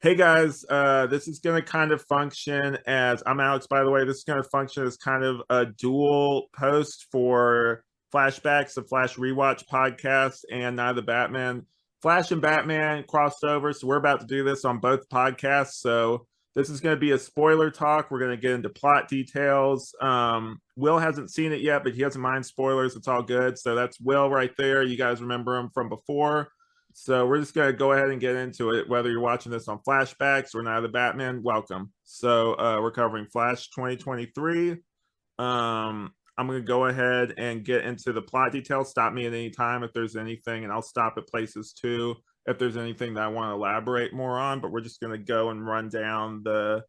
Hey guys, this is going to kind of function as I'm Alex, by the way. This is going to function as kind of a dual post for Flashbacks, the Flash Rewatch podcast, and Night of the Batman. Flash and Batman crossed over, so we're about to do this on both podcasts. So this is going to be a spoiler talk. We're going to get into plot details. Will hasn't seen it yet, but he doesn't mind spoilers. It's all good. So that's Will right there. You guys remember him from before. So we're just gonna go ahead and get into it. Whether you're watching this on Flashbacks or Night of the Batman, welcome. So we're covering Flash 2023. I'm gonna go ahead and get into the plot details. Stop me at any time if there's anything, and I'll stop at places too if there's anything that I want to elaborate more on. But we're just gonna go and run down the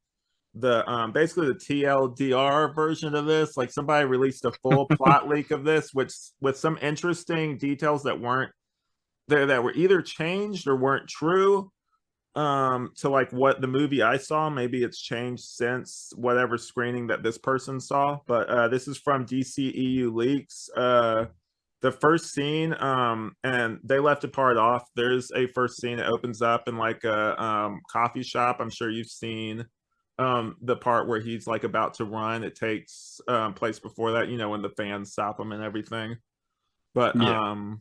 basically the TLDR version of this. Like somebody released a full plot leak of this, which with some interesting details that weren't there that were either changed or weren't true to like what the movie I saw. Maybe it's changed since whatever screening that this person saw, but this is from DCEU leaks. The first scene, and they left a part off. There's a first scene that opens up in like a coffee shop. I'm sure you've seen the part where he's like about to run. It takes place before that, you know, when the fans stop him and everything. But Yeah.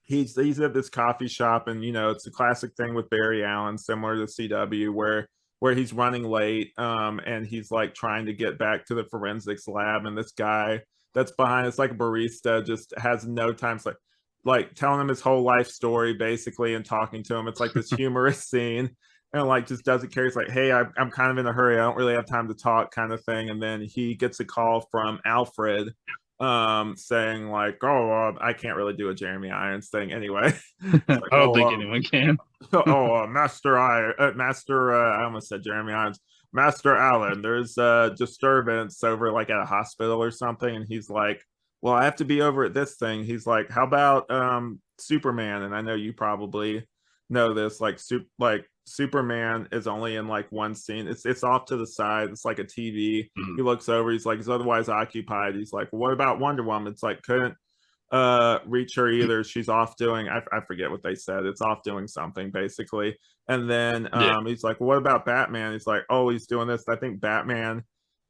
he's at this coffee shop, and you know it's a classic thing with Barry Allen, similar to CW, where he's running late, and he's like trying to get back to the forensics lab, and this guy that's behind, it's like a barista, just has no time. It's like telling him his whole life story basically and talking to him. It's like this humorous scene, and like just doesn't care. He's like, hey, I'm kind of in a hurry, I don't really have time to talk, kind of thing. And then he gets a call from Alfred, saying like, oh, I can't really do a Jeremy Irons thing anyway. It's I like, don't oh, think anyone can. Master, I almost said Jeremy Irons, Master Allen, there's disturbance over like at a hospital or something. And he's like, well, I have to be over at this thing. He's like, how about Superman? And I know you probably know this, like Superman is only in like one scene. It's off to the side. It's like a TV. Mm. He looks over, he's like, he's otherwise occupied. He's like, what about Wonder Woman? It's like, couldn't reach her either. She's off doing, I forget what they said. It's off doing something basically. And then Yeah. he's like, well, what about Batman? He's like, oh, he's doing this. I think Batman,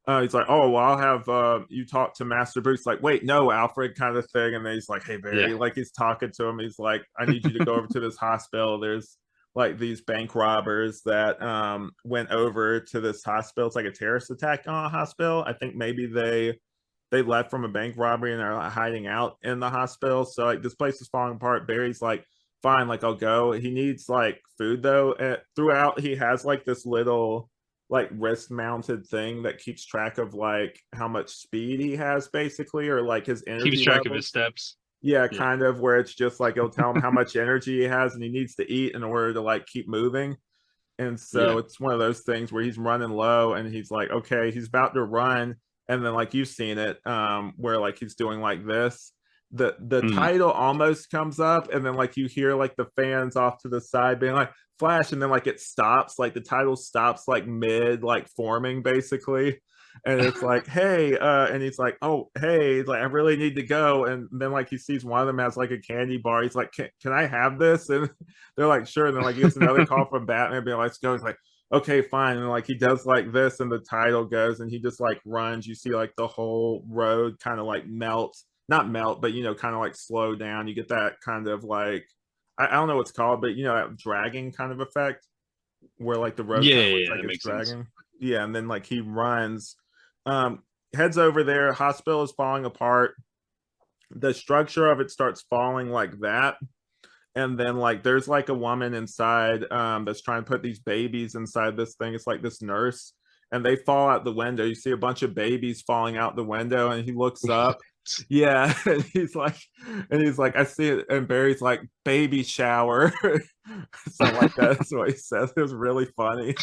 he's like, oh, well, I'll have you talk to Master Bruce. Like, wait, no, Alfred, kind of thing. And then he's like, hey, Yeah. Barry, like he's talking to him. He's like, I need you to go over to this hospital. There's like these bank robbers that went over to this hospital. It's like a terrorist attack on a hospital. I think maybe they left from a bank robbery and are like, hiding out in the hospital. So like this place is falling apart. Barry's like, fine, like I'll go. He needs like food though. Throughout, he has like this little like wrist mounted thing that keeps track of like how much speed he has basically, or like his Keeps energy track of his levels. steps. Yeah, Yeah. kind of, where it's just like it'll tell him how much energy he has and he needs to eat in order to like keep moving. And Yeah. so it's one of those things where he's running low and he's like, okay, he's about to run. And then like you've seen it, where like he's doing like this. The Mm. title almost comes up, and then like you hear like the fans off to the side being like Flash, and then like it stops, like the title stops like mid like forming basically. And it's like, hey, and he's like, oh, hey, like I really need to go. And then like he sees one of them has like a candy bar. He's like, can I have this? And they're like, sure. And then like he gets another call from Batman being like, let's go. He's like, okay, fine. And like he does like this, and the title goes, and he just like runs. You see like the whole road kind of like melt, not melt, but you know, kind of like slow down. You get that kind of like, I don't know what's called, but you know, that dragging kind of effect where like the road Yeah, kind of yeah, looks yeah, like that it's makes sense. dragging. Yeah, and then like he runs, um, heads over there. Hospital is falling apart. The structure of it starts falling like that, and then like there's like a woman inside that's trying to put these babies inside this thing. It's like this nurse, and they fall out the window. You see a bunch of babies falling out the window, and he looks up. Yeah, and he's like, I see it, and Barry's like, baby shower. So like that's what he says. It was really funny.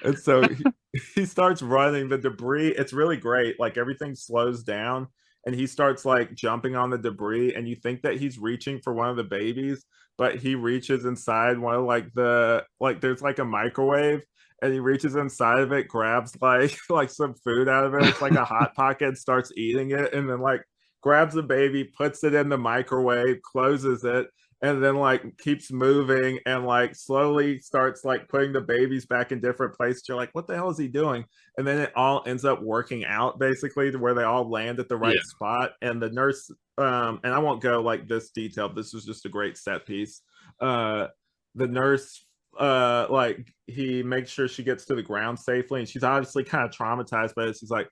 And so he starts running the debris. It's really great. Like everything slows down and he starts like jumping on the debris, and you think that he's reaching for one of the babies, but he reaches inside one of like there's like a microwave, and he reaches inside of it, grabs like like some food out of it. It's like a hot pocket, starts eating it, and then like grabs the baby, puts it in the microwave, closes it, and then like keeps moving and like slowly starts like putting the babies back in different places. You're like, what the hell is he doing? And then it all ends up working out basically to where they all land at the Yeah. right spot. And the nurse, and I won't go like this detailed. This was just a great set piece. Uh, the nurse, like he makes sure she gets to the ground safely, and she's obviously kind of traumatized by this. He's like,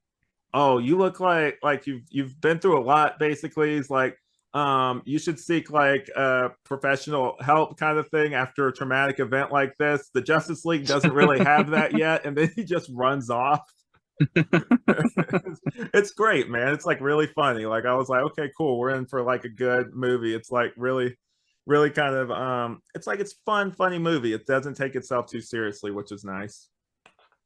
oh, you look like you've been through a lot basically. He's like, you should seek like professional help kind of thing after a traumatic event like this. The Justice League doesn't really have that yet. And then he just runs off. It's great, man. It's like really funny. Like I was like, okay, cool, we're in for like a good movie. It's like really kind of it's like it's fun, funny movie. It doesn't take itself too seriously, which is nice.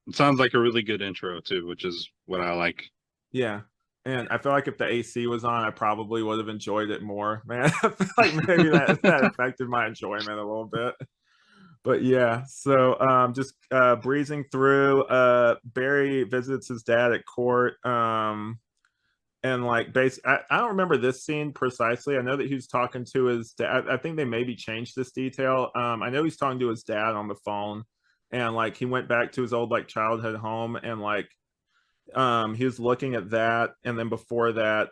It sounds like a really good intro too, which is what I like. Yeah. And I feel like if the AC was on, I probably would have enjoyed it more. Man, I feel like maybe that affected my enjoyment a little bit. But yeah, so just breezing through, Barry visits his dad at court. And like I don't remember this scene precisely. I know that he was talking to his dad. I think they maybe changed this detail. I know he's talking to his dad on the phone, and like he went back to his old like childhood home, and like he was looking at that, and then before that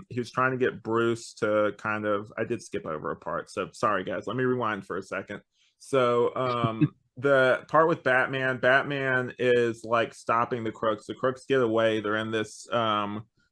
he was trying to get Bruce to kind of, I did skip over a part, so sorry guys, let me rewind for a second. So the part with Batman is like stopping the Crooks get away. They're in this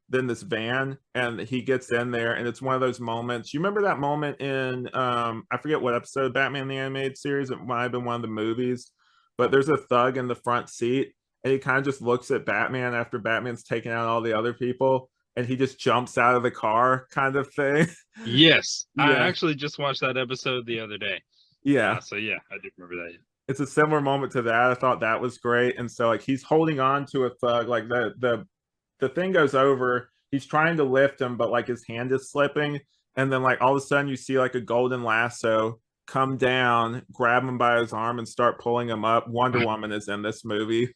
then this van, and he gets in there, and it's one of those moments. You remember that moment in I forget what episode of Batman the Animated Series, it might have been one of the movies, but there's a thug in the front seat, and he kind of just looks at Batman after Batman's taken out all the other people, and he just jumps out of the car, kind of thing. Yes, I Yeah, actually just watched that episode the other day. yeah. So yeah, I do remember that. It's a similar moment to that. I thought that was great, and so like he's holding on to a thug, like the thing goes over. He's trying to lift him, but like his hand is slipping, and then like all of a sudden you see like a golden lasso come down, grab him by his arm, and start pulling him up. Wonder Woman is in this movie,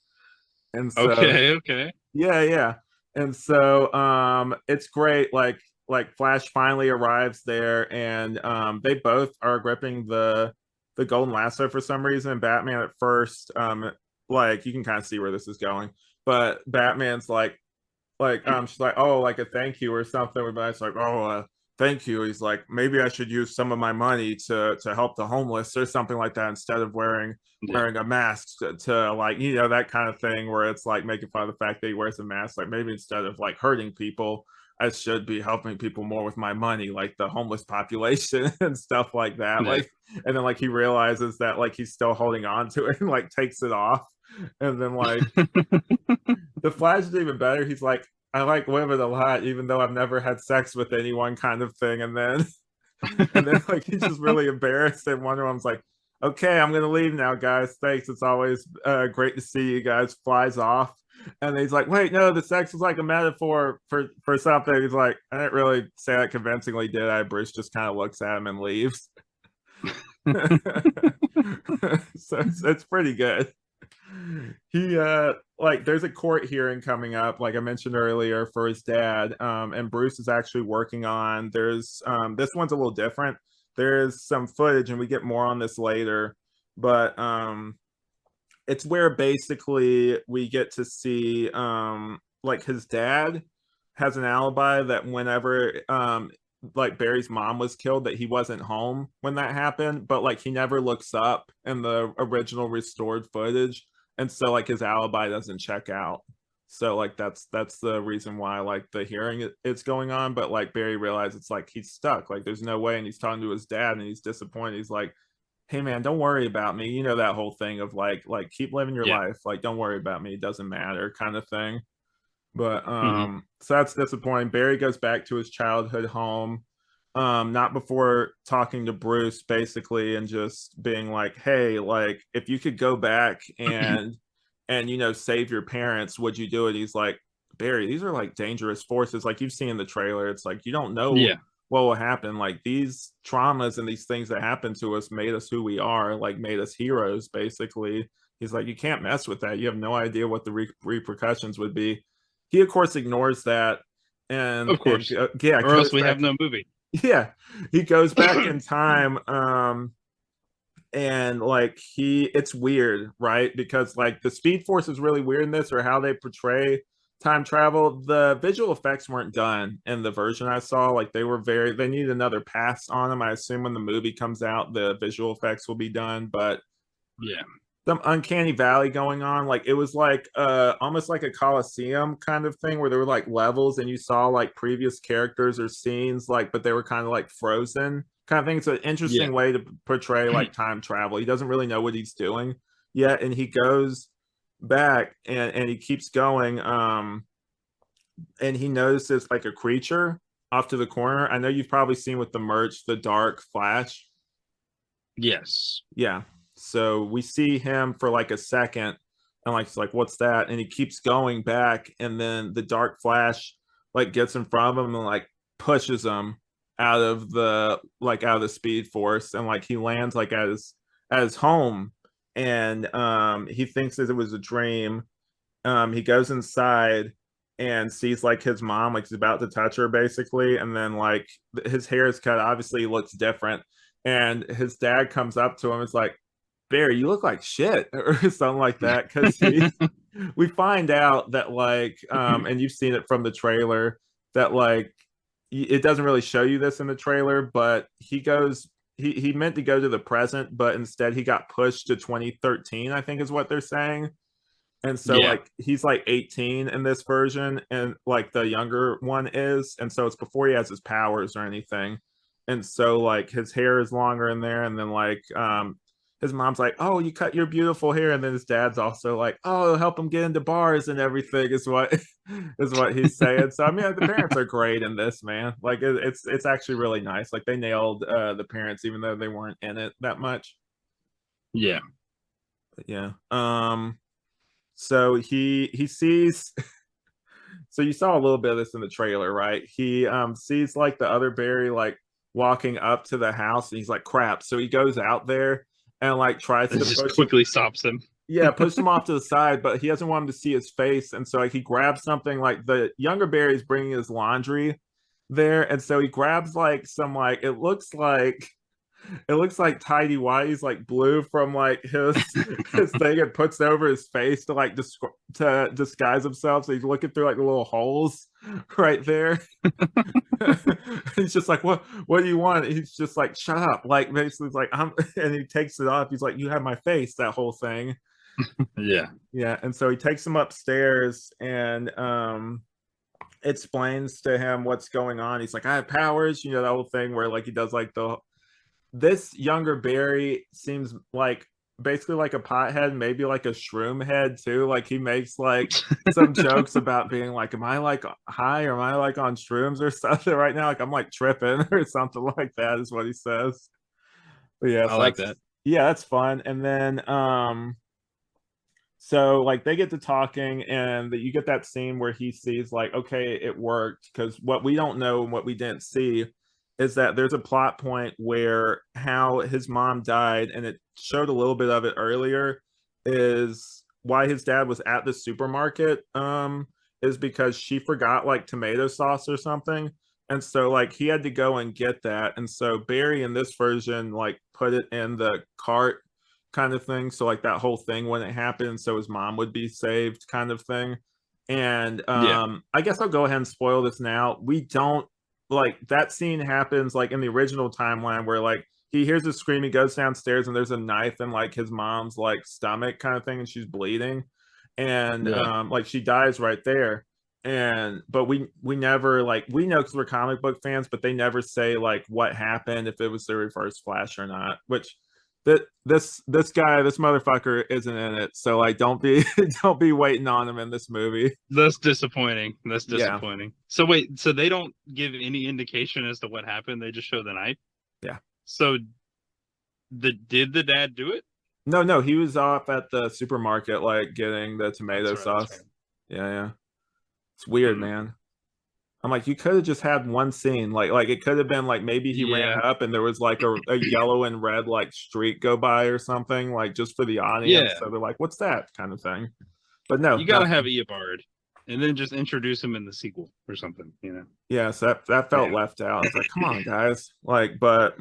and so Okay, okay. yeah, yeah. And so it's great. Like Flash finally arrives there, and they both are gripping the golden lasso for some reason. Batman at first, like you can kind of see where this is going, but Batman's like she's like, oh, like a thank you or something. But it's like, oh, thank you. He's like, maybe I should use some of my money to help the homeless or something like that, instead of Yeah. wearing a mask to like, you know, that kind of thing, where it's like making fun of the fact that he wears a mask. Like maybe instead of like hurting people, I should be helping people more with my money, like the homeless population and stuff like that. Yeah. Like, and then like he realizes that like he's still holding on to it and like takes it off. And then like the Flash is even better. He's like, I like women a lot, even though I've never had sex with anyone, kind of thing. And then like he's just really embarrassed, and Wonder Woman's like, okay, I'm gonna leave now, guys. Thanks. It's always great to see you guys. Flies off. And he's like, wait, no, the sex was like a metaphor for something. He's like, I didn't really say that convincingly, did I? Bruce just kind of looks at him and leaves. So it's pretty good. He like there's a court hearing coming up, like I mentioned earlier, for his dad, and Bruce is actually working on, there's this one's a little different. There's some footage, and we get more on this later, but it's where basically we get to see like his dad has an alibi that whenever like Barry's mom was killed, that he wasn't home when that happened, but like he never looks up in the original restored footage, and so like his alibi doesn't check out. So like that's the reason why like the hearing it's going on, but like Barry realizes it's like he's stuck, like there's no way, and he's talking to his dad and he's disappointed. He's like, hey man, don't worry about me, you know, that whole thing of like keep living your Yeah. life, like don't worry about me, it doesn't matter, kind of thing. But Hmm. so that's disappointing. Barry goes back to his childhood home, not before talking to Bruce basically, and just being like, hey, like if you could go back and you know save your parents, would you do it? He's like, Barry, these are like dangerous forces, like you've seen in the trailer. It's like you don't know Yeah. what will happen. Like these traumas and these things that happen to us made us who we are, like made us heroes basically. He's like, you can't mess with that, you have no idea what the repercussions would be. He of course ignores that, Of and course. yeah, Or else goes we have back. no movie. Yeah, he goes back in time. And like it's weird, right? Because like the Speed Force is really weird in this, or how they portray time travel. The visual effects weren't done in the version I saw. Like they need another pass on them. I assume when the movie comes out, the visual effects will be done, but Yeah. some uncanny valley going on. Like it was like almost like a Coliseum kind of thing where there were like levels and you saw like previous characters or scenes, like, but they were kind of like frozen kind of thing. It's an Yeah. interesting way to portray like time travel. He doesn't really know what he's doing yet, and he goes back and he keeps going. And he notices like a creature off to the corner. I know you've probably seen with the merch the dark flash. Yes. Yeah. So we see him for like a second and like it's like, what's that? And he keeps going back, and then the dark flash like gets in front of him and like pushes him out of the speed force, and like he lands like at his home, and he thinks that it was a dream. He goes inside and sees like his mom, like he's about to touch her basically, and then like his hair is cut, obviously he looks different, and his dad comes up to him, it's like, Barry, you look like shit or something like that, because we find out that like and you've seen it from the trailer that like it doesn't really show you this in the trailer, but he meant to go to the present, but instead he got pushed to 2013, I think is what they're saying. And so Yeah. like he's like 18 in this version, and like the younger one is, and so it's before he has his powers or anything. And so like his hair is longer in there, and then like his mom's like, oh, you cut your beautiful hair, and then his dad's also like, oh, help him get into bars and everything is what is what he's saying. So I mean the parents are great in this, man. Like it's actually really nice. Like they nailed the parents even though they weren't in it that much. Yeah. But yeah. So he sees, so you saw a little bit of this in the trailer, right? He sees like the other Barry like walking up to the house, and he's like, crap. So he goes out there and like tries It to just push him. quickly stops him. Yeah, push him off to the side, but he doesn't want him to see his face. And so like he grabs something, like the younger Barry's bringing his laundry there. And so he grabs like some like it looks like tidy whities like blue from like his thing, and puts it over his face to like to disguise himself, so he's looking through like the little holes right there. He's just like, what do you want? He's just like, shut up, like basically like I'm and he takes it off, he's like, you have my face, that whole thing. Yeah. Yeah, and so he takes him upstairs and explains to him what's going on. He's like, I have powers, you know, that whole thing where like he does like the this younger Barry seems like basically like a pothead, maybe like a shroom head too. Like he makes like some jokes about being like, am I like high, or am I like on shrooms or something right now? Like I'm like tripping or something like that is what he says. But yeah, I so like that. that's fun. And then so like they get to talking, and you get that scene where he sees like, okay, it worked, because what we don't know and what we didn't see is that there's a plot point where how his mom died, and it showed a little bit of it earlier, is why his dad was at the supermarket is because she forgot like tomato sauce or something, and so like he had to go and get that, and so Barry in this version like put it in the cart kind of thing, so like that whole thing when it happened, so his mom would be saved kind of thing. And Yeah. I guess I'll go ahead and spoil this now. We don't, like, that scene happens like in the original timeline where like he hears a scream, he goes downstairs, and there's a knife in like his mom's like stomach kind of thing, and she's bleeding, and Yeah. like she dies right there. And but we never, like, we know because we're comic book fans, but they never say like what happened, if it was the reverse flash or not, which that this guy, this motherfucker isn't in it, so like don't be don't be waiting on him in this movie. That's disappointing. That's Yeah. disappointing. So wait, so they don't give any indication as to what happened. They just show the knife. Yeah. So did the dad do it? No, he was off at the supermarket like getting the tomato That's right. That's sauce. right. Yeah. It's weird, Hmm. man. I'm like, you could have just had one scene, like it could have been like maybe he ran Yeah. up and there was like a yellow and red like streak go by or something, like just for the audience, Yeah. so they're like, what's that kind of thing. But no, You gotta have nothing. Eobard, and then just introduce him in the sequel. or something, you know. Yes, that felt Yeah. left out. It's like, come on, guys. Like, but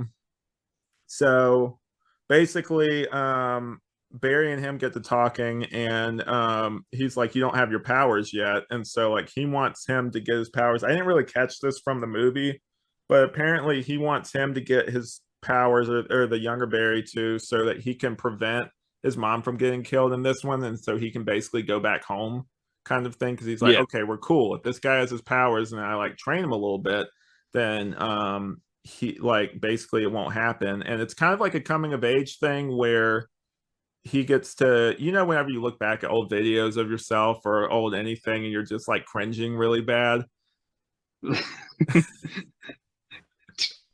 so basically, Barry and him get to talking, and he's like, you don't have your powers yet. And so like he wants him to get his powers. I didn't really catch this from the movie, but apparently he wants him to get his powers, or the younger Barry too, so that he can prevent his mom from getting killed in this one, and so he can basically go back home, kind of thing. Because he's like, Yeah. okay, we're cool. If this guy has his powers and I like train him a little bit, then he like basically it won't happen. And it's kind of like a coming of age thing where he gets to, whenever you look back at old videos of yourself or old anything and you're just like cringing really bad.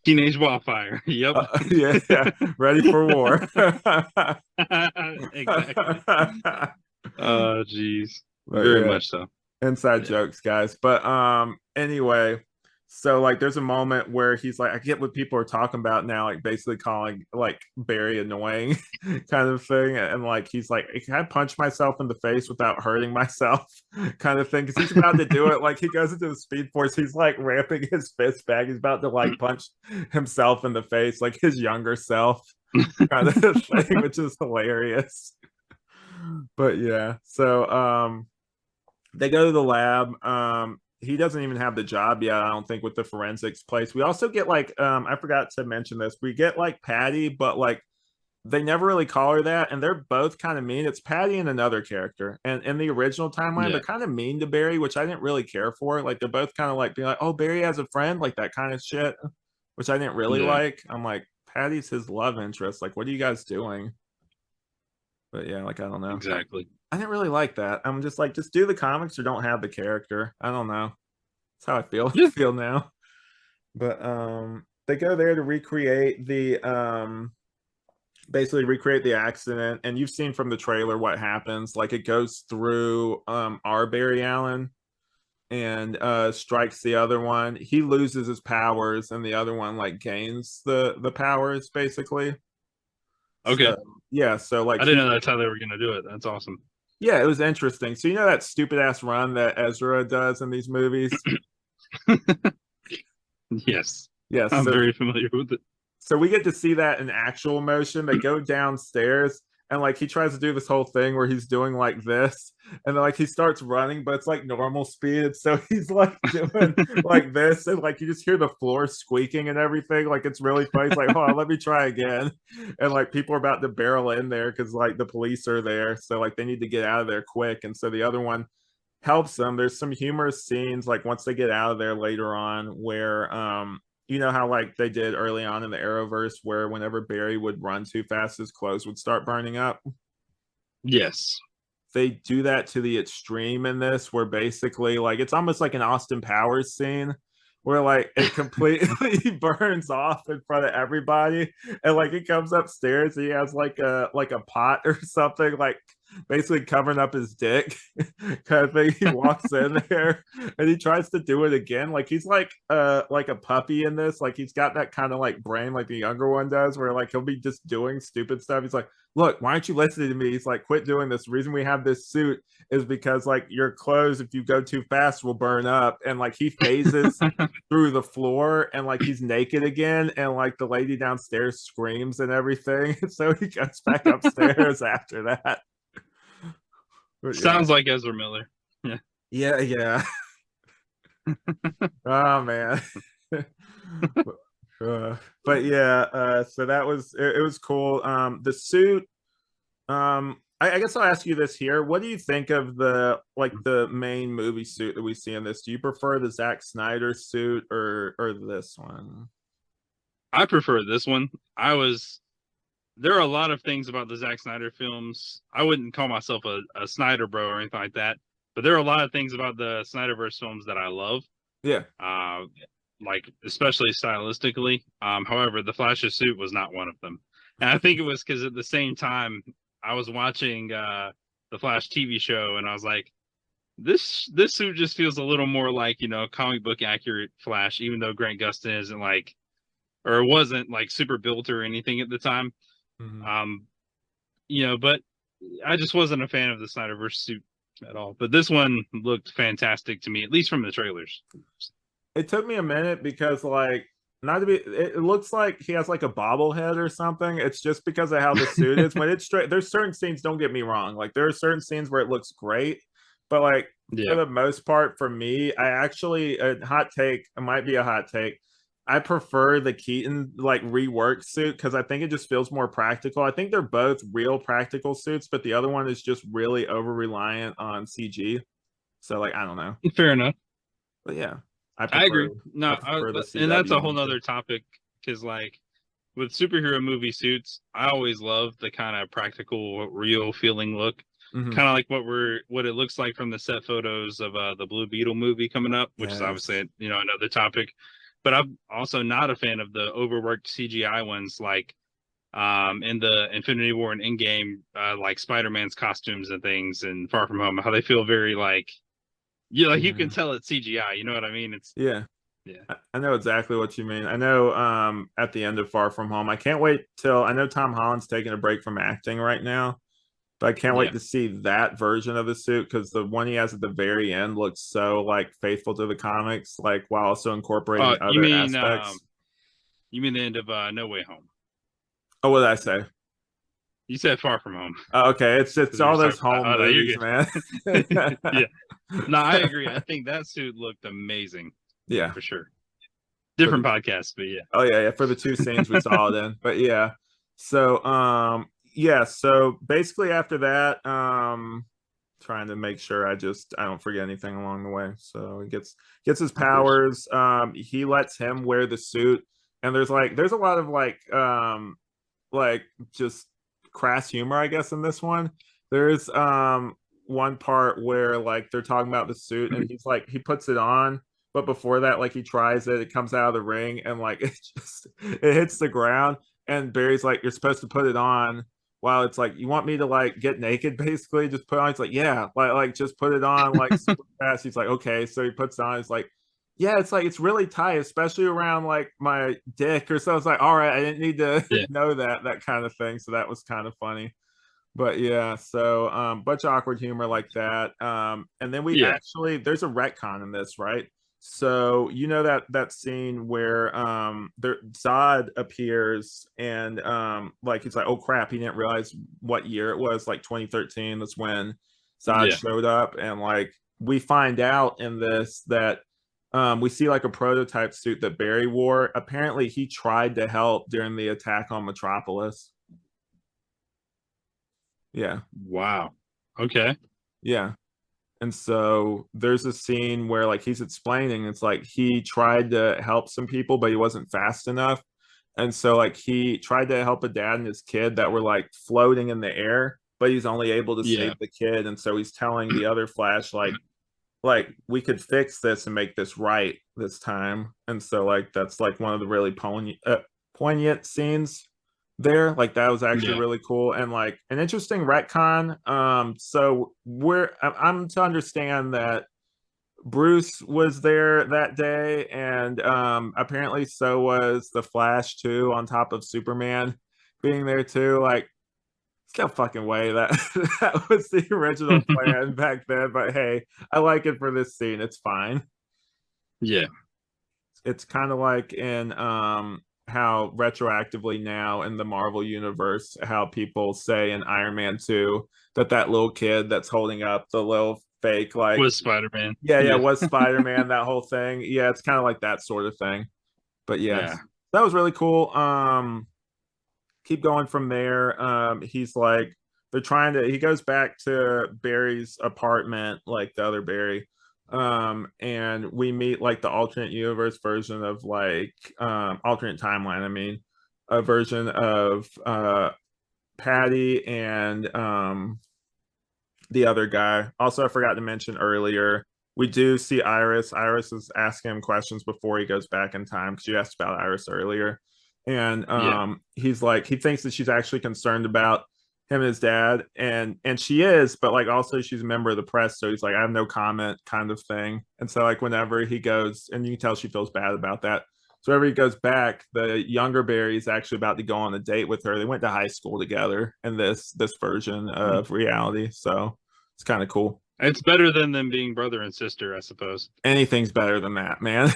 Teenage wildfire. Yep. Yeah, ready for war. Exactly. Oh, geez. But Very yeah, much so. inside Yeah. jokes, guys. But anyway, so like there's a moment where he's like, I get what people are talking about now, like basically calling like Barry annoying kind of thing. And like he's like, can I punch myself in the face without hurting myself kind of thing? Because he's about to do it. Like he goes into the speed force, he's like ramping his fist back. He's about to like punch himself in the face, like his younger self kind of thing, which is hilarious. But yeah, so they go to the lab. He doesn't even have the job yet, I don't think, with the forensics place. We also get like, I forgot to mention this. We get like Patty, but like they never really call her that, and they're both kind of mean. It's Patty and another character, and in the original timeline, Yeah. they're kind of mean to Barry, which I didn't really care for. Like they're both kind of like being like, "Oh, Barry has a friend," like that kind of shit, which I didn't really Yeah. like. I'm like, Patty's his love interest. Like, what are you guys doing? But yeah, like I don't know. Exactly. I didn't really like that. I'm just like, just do the comics or don't have the character. I don't know. That's how I feel Yeah. feel now. But they go there to recreate the basically recreate the accident, and you've seen from the trailer what happens. Like it goes through our Barry Allen and strikes the other one. He loses his powers and the other one like gains the powers basically. Okay. So yeah, so like I didn't he know that's how they were gonna do it. That's awesome. yeah, it was interesting. So that stupid ass run that Ezra does in these movies? Yes. Yes. I'm very familiar with it. So we get to see that in actual motion. They go downstairs and like he tries to do this whole thing where he's doing like this, and then like he starts running, but it's like normal speed. So he's like doing like this, and like you just hear the floor squeaking and everything. Like it's really funny. It's like, hold on, let me try again. And like people are about to barrel in there because like the police are there. So like they need to get out of there quick. And so the other one helps them. There's some humorous scenes like once they get out of there later on where you know how like they did early on in the Arrowverse where whenever Barry would run too fast his clothes would start burning up. Yes. They do that to the extreme in this where basically like it's almost like an Austin Powers scene where like it completely burns off in front of everybody, and like he comes upstairs and he has like a pot or something like basically covering up his dick kind of thing. He walks in there and he tries to do it again. Like he's like a puppy in this. Like he's got that kind of like brain like the younger one does, where like he'll be just doing stupid stuff. He's like, look, why aren't you listening to me? He's like, quit doing this. The reason we have this suit is because like your clothes, if you go too fast, will burn up. And like he phases through the floor and like he's naked again, and like the lady downstairs screams and everything. So he goes back upstairs after that. But yeah. Sounds like Ezra Miller. Yeah. Yeah. Oh man. But yeah, so that was it was cool. The suit, I guess I'll ask you this here. What do you think of the main movie suit that we see in this? Do you prefer the Zack Snyder suit or this one? I prefer this one. There are a lot of things about the Zack Snyder films. I wouldn't call myself a Snyder bro or anything like that, but there are a lot of things about the Snyderverse films that I love. Yeah. Like especially stylistically. However, the Flash's suit was not one of them. And I think it was because at the same time I was watching the Flash TV show and I was like, this suit just feels a little more like, comic book accurate Flash, even though Grant Gustin isn't like, or wasn't like super built or anything at the time. Mm-hmm. But I just wasn't a fan of the Snyderverse suit at all. But this one looked fantastic to me, at least from the trailers. It took me a minute because like not to be it looks like he has like a bobblehead or something. It's just because of how the suit is. When it's straight, there's certain scenes, don't get me wrong. Like there are certain scenes where it looks great, but like for Yeah. the most part, for me, I actually a hot take, it might be a hot take. I prefer the Keaton like rework suit because I think it just feels more practical. I think they're both real practical suits, but the other one is just really over reliant on CG. So like I don't know. Fair enough. But yeah, I agree. I No, prefer the and that's CW a whole one too. nother topic because, like, with superhero movie suits, I always love the kind of practical, real feeling look, Mhm. kind of like what it looks like from the set photos of the Blue Beetle movie coming up, which is Yes. obviously another topic. But I'm also not a fan of the overworked CGI ones, like in the Infinity War and Endgame, like Spider-Man's costumes and things, and Far From Home, how they feel very like you can Yeah. tell it's CGI. You know what I mean? It's Yeah. yeah. I know exactly what you mean. I know at the end of Far From Home, I can't wait till I know Tom Holland's taking a break from acting right now, but I can't Yeah. wait to see that version of the suit because the one he has at the very end looks so like faithful to the comics, like while also incorporating You other mean aspects. the end of No Way Home? Oh, what did I say? You said Far From Home Oh, okay, it's because we were all just those talking about. home Oh no, you're movies, man. good. Yeah. No, I agree. I think that suit looked amazing. Yeah, Yeah, for sure. for Different the podcast, but yeah. oh yeah, yeah, for the two scenes we saw it in. But yeah. So yeah, so basically after that, trying to make sure I don't forget anything along the way. So he gets his Of course. powers. He lets him wear the suit. And there's a lot of like just crass humor, I guess, in this one. There's one part where like they're talking about the suit and he's like he puts it on, but before that, like he tries it, it comes out of the ring and like it hits the ground and Barry's like, you're supposed to put it on while it's like you want me to like get naked basically, just put it on. It's like, yeah, like just put it on like super fast. He's like, okay. So he puts it on, it's like yeah, it's like it's really tight, especially around like my dick or so. It's like, all right, I didn't need to Yeah. know that kind of thing. So that was kind of funny. But yeah, so bunch of awkward humor like that. And then we Yeah. actually there's a retcon in this, right? So you know that scene where there Zod appears and like he's like, oh crap, he didn't realize what year it was, like 2013. That's when Zod Yeah. showed up, and like we find out in this that we see like a prototype suit that Barry wore. Apparently, he tried to help during the attack on Metropolis. Yeah, Wow. Okay. yeah. And so there's a scene where like he's explaining, it's like he tried to help some people, but he wasn't fast enough. And so like he tried to help a dad and his kid that were like floating in the air, but he's only able to Yeah. save the kid. And so he's telling the other Flash like we could fix this and make this right this time. And so like that's like one of the really poignant scenes there. Like that was actually Yeah. really cool and like an interesting retcon. So I'm to understand that Bruce was there that day, and apparently so was the Flash too, on top of Superman being there too. Like it's no fucking way that that was the original plan back then. But hey, I like it for this scene. It's fine. Yeah. It's kind of like in how retroactively now in the Marvel universe, how people say in Iron Man 2 that that little kid that's holding up the little fake like Was Spider-Man. yeah, yeah, Yeah. was Spider-Man, that whole thing. Yeah, it's kind of like that sort of thing. But Yeah. yes, that was really cool. Keep going from there. He's like they're trying to he goes back to Barry's apartment, like the other Barry. And we meet like the alternate universe version of like alternate timeline, I mean, a version of Patty and the other guy. Also, I forgot to mention earlier, we do see Iris. Iris is asking him questions before he goes back in time because you asked about Iris earlier. And Yeah. he's like, he thinks that she's actually concerned about him and his dad, and she is, but like also she's a member of the press, so he's like, I have no comment, kind of thing. And so like whenever he goes, and you can tell she feels bad about that. So whenever he goes back, the younger Barry is actually about to go on a date with her. They went to high school together in this version of reality. So it's kind of cool. It's better than them being brother and sister, I suppose. Anything's better than that, man.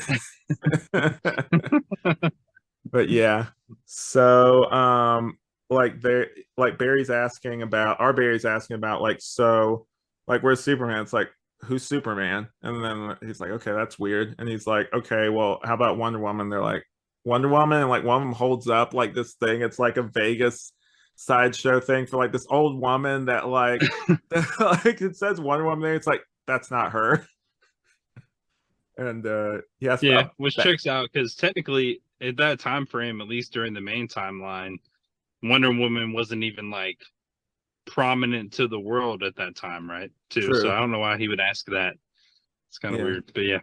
But yeah. So like they like Barry's asking about our Barry's asking about like so like where's Superman? It's like who's Superman? And then he's like, okay, that's weird. And he's like, okay, well, how about Wonder Woman? They're like, Wonder Woman, and like one of them holds up like this thing. It's like a Vegas sideshow thing for like this old woman that like like it says Wonder Woman there. It's like that's not her. And yes, Yeah, about which that. checks out because technically at that time frame, at least during the main timeline, Wonder Woman wasn't even like prominent to the world at that time, right? Too. So True. I don't know why he would ask that. It's kind of Yeah. weird, but yeah.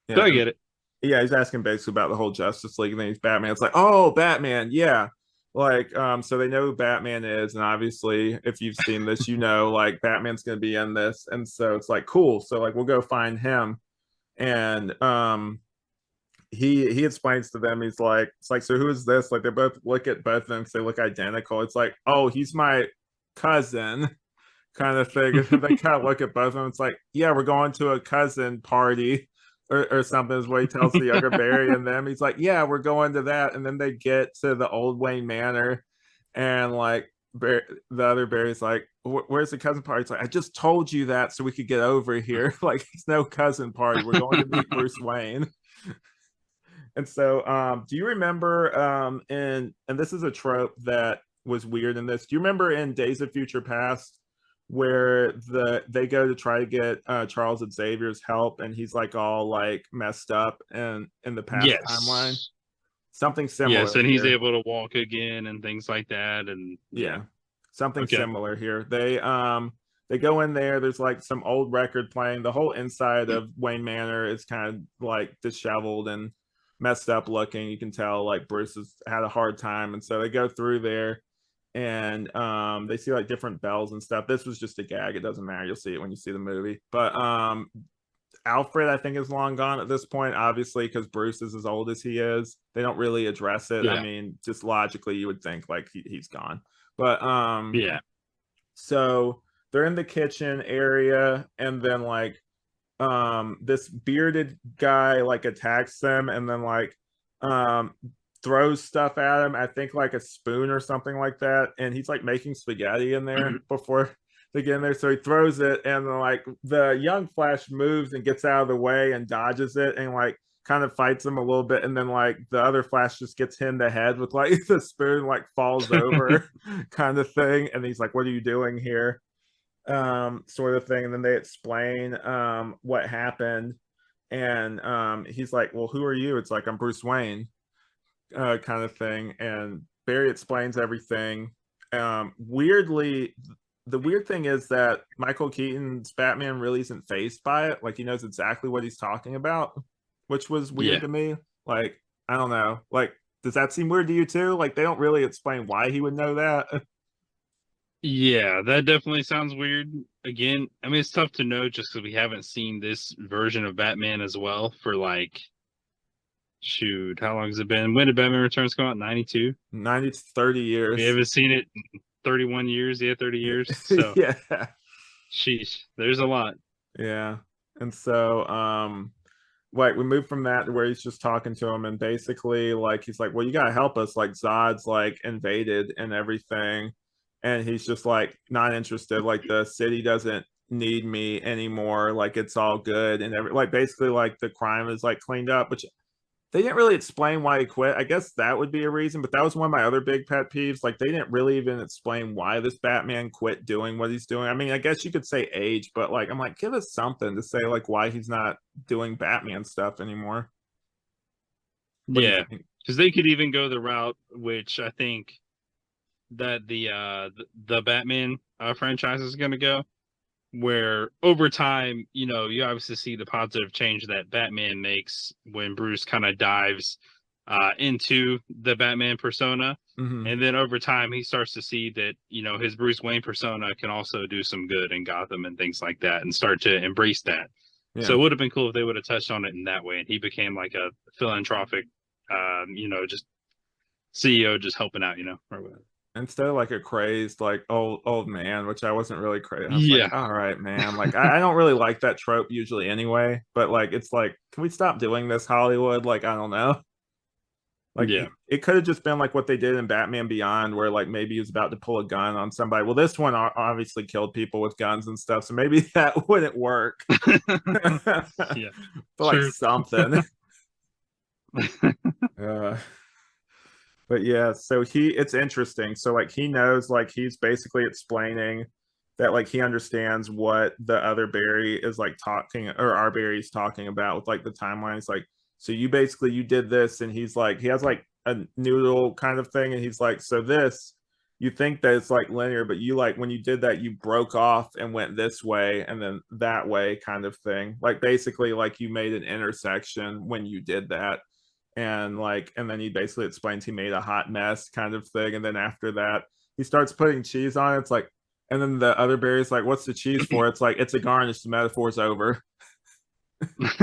So Yeah. I And get it. yeah, he's asking basically about the whole Justice League thing. He's Batman. It's like, oh, Batman, yeah. Like, so they know who Batman is, and obviously, if you've seen this, you know, like Batman's gonna be in this, and so it's like, cool. So like, we'll go find him, and he explains to them, he's like, it's like, so who is this? Like, they both look at both of them because they look identical. It's like, oh, he's my cousin, kind of thing. They kind of look at both of them. It's like, yeah, we're going to a cousin party or something is what he tells the younger Barry and them. He's like, yeah, we're going to that. And then they get to the old Wayne Manor and like the other Barry's like, where's the cousin party? It's like, I just told you that so we could get over here. Like, it's no cousin party. We're going to meet Bruce Wayne. And so, do you remember and this is a trope that was weird in this. Do you remember in Days of Future Past where they go to try to get Charles Xavier's help and he's like all like messed up and in the past timeline? Yes. Something Yes, similar and he's here. able to walk again and things like that. And yeah. Yeah. Something Okay. similar here. They go in there, there's like some old record playing. The whole inside of Wayne Manor is kind of like disheveled and messed up looking. You can tell like Bruce has had a hard time. And so they go through there and they see like different bells and stuff. This was just a gag. It doesn't matter. You'll see it when you see the movie. But Alfred, I think, is long gone at this point, obviously, because Bruce is as old as he is. They don't really address it. I Yeah. mean, just logically, you would think like he's gone. But Yeah. so they're in the kitchen area, and then like this bearded guy like attacks them, and then like um throws stuff at him. I think like a spoon or something like that, and he's like making spaghetti in there before they get in there. So he throws it, and then like the young Flash moves and gets out of the way and dodges it, and like kind of fights him a little bit, and then like the other Flash just gets hit in the head with like the spoon, like falls over, kind of thing. And he's like, "What are you doing here?" Sort of thing. And then they explain what happened, and he's like, "Well, who are you?" It's like, "I'm Bruce Wayne," kind of thing. And Barry explains everything. Weirdly, the weird thing is that Michael Keaton's Batman really isn't phased by it. Like he knows exactly what he's talking about, which was weird Yeah. to me. Like, I don't know. Like, does that seem weird to you too? Like they don't really explain why he would know that. Yeah, that definitely sounds weird. Again, I mean, it's tough to know just because we haven't seen this version of Batman as well for like, shoot, how long has it been? When did Batman Returns come out? 92? 90 to 30 We years. haven't seen it in 31 years. Yeah, 30 years. So, Yeah. sheesh, there's a lot. Yeah. And so like we move from that to where he's just talking to him and basically like he's like, well, you gotta help us, like Zod's like invaded and everything. And he's just like not interested, like the city doesn't need me anymore, like it's all good and like basically like the crime is like cleaned up, which they didn't really explain why he quit. I guess that would be a reason, but that was one of my other big pet peeves. Like they didn't really even explain why this Batman quit doing what he's doing. I mean, I guess you could say age, but like I'm like, give us something to say like why he's not doing Batman stuff anymore. What do you Yeah, think? because they could even go the route which I think that the Batman franchise is going to go, where over time, you know, you obviously see the positive change that Batman makes when Bruce kind of dives into the Batman persona. Mm-hmm. And then over time, he starts to see that, you know, his Bruce Wayne persona can also do some good in Gotham and things like that and start to embrace that. So Yeah. it would have been cool if they would have touched on it in that way. And he became like a philanthropic, you know, just CEO just helping out, you know, or whatever. instead of like a crazed like old man, which I wasn't really crazy. I was like, Yeah, all right, man. Like I don't really like that trope usually anyway, but like it's like, can we stop doing this, Hollywood? Like, I don't know. Like yeah, it could have just been like what they did in Batman Beyond, where like maybe he was about to pull a gun on somebody. Well, this one obviously killed people with guns and stuff, so maybe that wouldn't work. But yeah. like True. something. Uh, but yeah, so it's interesting. So like he knows, like he's basically explaining that like he understands what the other Barry is like talking, or our Barry's talking about with like the timelines. Like, so you basically you did this, and he's like he has like a noodle kind of thing, and he's like, so this you think that it's like linear, but you like when you did that, you broke off and went this way and then that way kind of thing. Like basically like you made an intersection when you did that, and like and then he basically explains he made a hot mess kind of thing, and then after that he starts putting cheese on it. It's like, and then the other Barry's like, what's the cheese for? It's like, it's a garnish, the metaphor's over. Which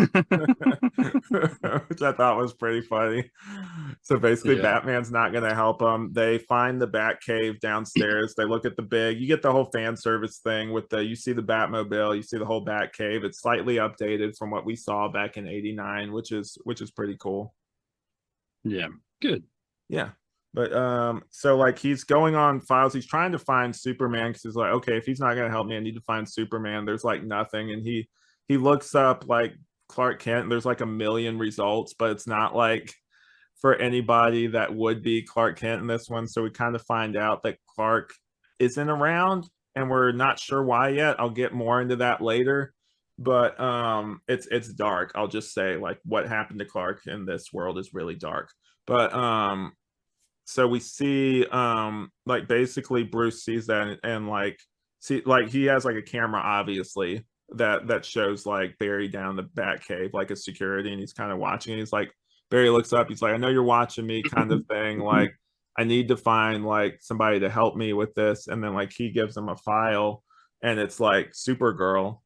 I thought was pretty funny. So basically Yeah, Batman's not going to help them. They find the Bat Cave downstairs. They look at the big, you get the whole fan service thing with the, you see the Batmobile, you see the whole Bat Cave. It's slightly updated from what we saw back in 89, which is pretty cool. yeah. Good. Yeah. But so like he's going on files, he's trying to find Superman because he's like, okay, if he's not gonna help me, I need to find Superman. There's like nothing. And he looks up like Clark Kent, and there's like a million results, but it's not like for anybody that would be Clark Kent in this one. So we kind of find out that Clark isn't around, and we're not sure why yet. I'll get more into that later. But it's dark. I'll just say like what happened to Clark in this world is really dark. But so we see like basically Bruce sees that, and like see like he has like a camera obviously that shows like Barry down the Bat Cave like a security, and he's kind of watching it. He's like, Barry looks up, he's like, I know you're watching me kind of thing, like I need to find like somebody to help me with this. And then like he gives him a file, and it's like Supergirl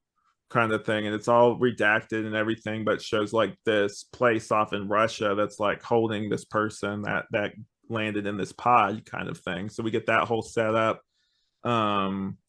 kind of thing, and it's all redacted and everything, but shows like this place off in Russia that's like holding this person that landed in this pod kind of thing. So we get that whole setup.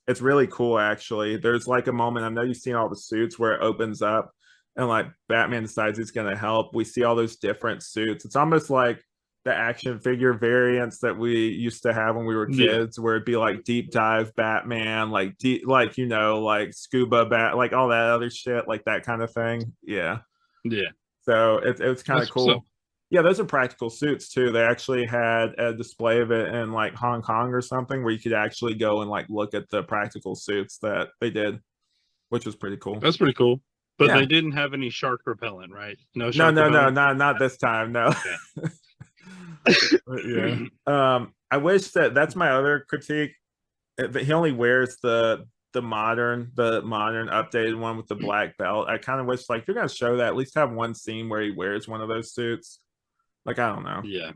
It's really cool actually. There's like a moment, I know you've seen all the suits, where it opens up and like Batman decides he's going to help. We see all those different suits. It's almost like the action figure variants that we used to have when we were Yeah, kids, where it'd be like deep dive Batman, like deep, like like scuba bat, like all that other shit, like that kind of thing. Yeah. yeah. So it's kind of That's so. cool. Yeah, those are practical suits too. They actually had a display of it in like Hong Kong or something, where you could actually go and like look at the practical suits that they did, which was pretty cool. That's pretty cool. But Yeah. they didn't have any shark repellent, right? No No, shark no, no, repellent. not this time. No. Okay. But yeah. I wish that's my other critique. He only wears the modern updated one with the black belt. I kind of wish like if you're gonna show that, at least have one scene where he wears one of those suits. Like, I don't know. Yeah.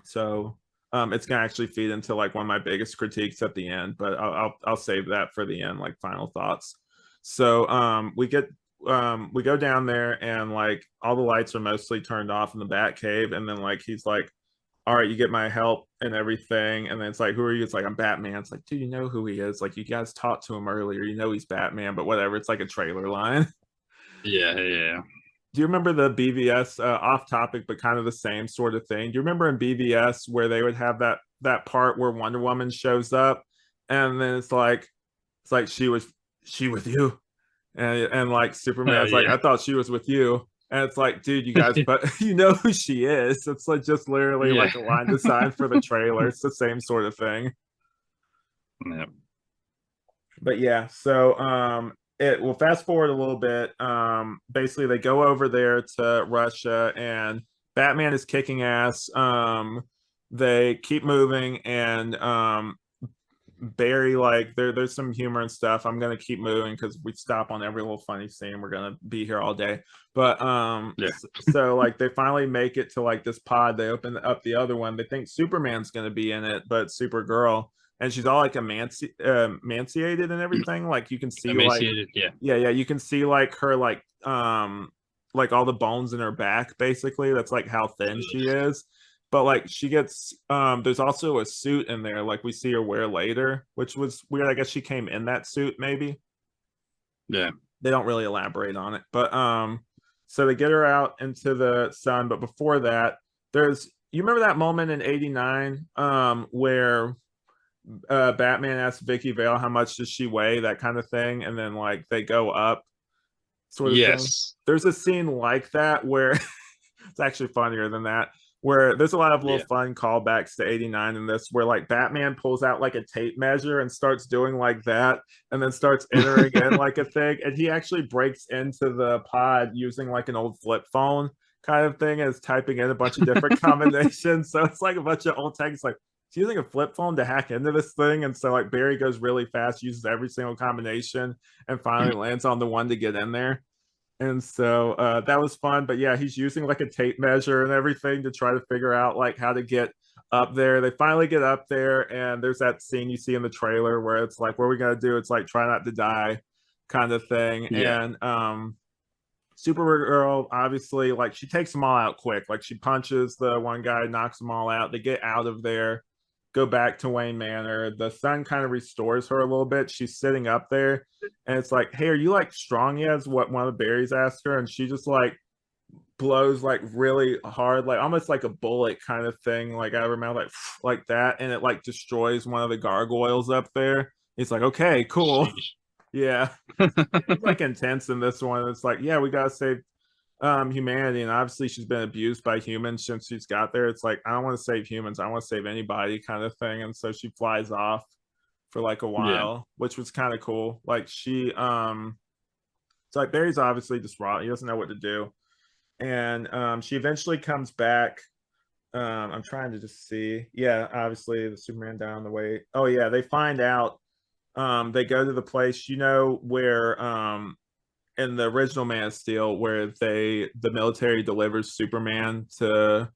So it's gonna actually feed into like one of my biggest critiques at the end, but I'll save that for the end, like final thoughts. So we go down there, and like all the lights are mostly turned off in the Bat Cave, and then like he's like, all right, you get my help and everything. And then it's like, who are you? It's like, I'm Batman. It's like, dude, you know who he is. Like, you guys talked to him earlier. You know he's Batman, but whatever. It's like a trailer line. Yeah, yeah. Do you remember the BVS, off topic, but kind of the same sort of thing? Do you remember in BVS where they would have that part where Wonder Woman shows up, and then it's like she with you, and like Superman's like, Yeah. I thought she was with you. And it's like, dude, you guys, but you know who she is. It's like just literally Yeah. like a line design for the trailer. It's the same sort of thing. Yeah. But yeah, so it will fast forward a little bit. Basically they go over there to Russia, and Batman is kicking ass. They keep moving, and Barry, like there's some humor and stuff. I'm gonna keep moving because we stop on every little funny scene. We're gonna be here all day. But Yeah. so like they finally make it to like this pod. They open up the other one. They think Superman's gonna be in it, but Supergirl, and she's all like emaciated and everything. Like you can see like, Emaciated. Yeah. yeah, you can see like her like all the bones in her back basically. That's like how thin she is. but like she gets there's also a suit in there like we see her wear later, which was weird. I guess she came in that suit maybe. Yeah. They don't really elaborate on it, but so they get her out into the sun, but before that there's, you remember that moment in 89 where Batman asks Vicky Vale how much does she weigh, that kind of thing, and then like they go up sort of thing. Yes. There's a scene like that where it's actually funnier than that, where there's a lot of little Yeah. fun callbacks to 89 in this, where like Batman pulls out like a tape measure and starts doing like that, and then starts entering in like a thing, and he actually breaks into the pod using like an old flip phone kind of thing and is typing in a bunch of different combinations. So it's like a bunch of old text, like he's using a flip phone to hack into this thing. And so like Barry goes really fast, uses every single combination, and finally lands on the one to get in there. And so that was fun. But yeah, he's using like a tape measure and everything to try to figure out like how to get up there. They finally get up there, and there's that scene you see in the trailer where it's like, what are we gonna do? It's like try not to die kind of thing. Yeah. And Supergirl obviously, like, she takes them all out quick. Like she punches the one guy, knocks them all out. They get out of there, go back to Wayne Manor. The sun kind of restores her a little bit. She's sitting up there, and it's like, hey, are you like strong yet? Is what one of the berries asked her, and she just like blows like really hard, like almost like a bullet kind of thing, like out of her mouth, like that, and it like destroys one of the gargoyles up there. It's like, okay, cool. Sheesh. Yeah, it's like intense in this one. It's like, yeah, we gotta save humanity, and obviously she's been abused by humans since she's got there. It's like, I don't want to save humans, I want to save anybody kind of thing. And so she flies off for like a Yeah. while, which was kind of cool. Like she it's like Barry's obviously distraught, he doesn't know what to do. And she eventually comes back. I'm trying to just see, yeah, obviously the Superman down the way. Oh yeah, they find out, they go to the place, you know, where in the original Man of Steel, where the military delivers Superman to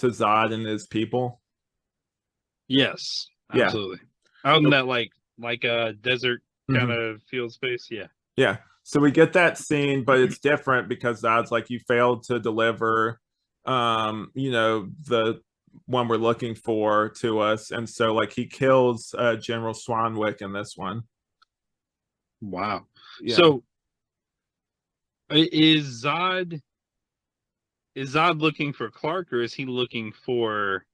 Zod and his people. Yes. Yeah. Absolutely. Out in So, that like a desert kind mhm. of field space. Yeah. Yeah. So we get that scene, but it's different because Zod's like, you failed to deliver, you know, the one we're looking for to us. And so like he kills General Swanwick in this one. Wow. Yeah. So is Zod looking for Clark, or is he looking for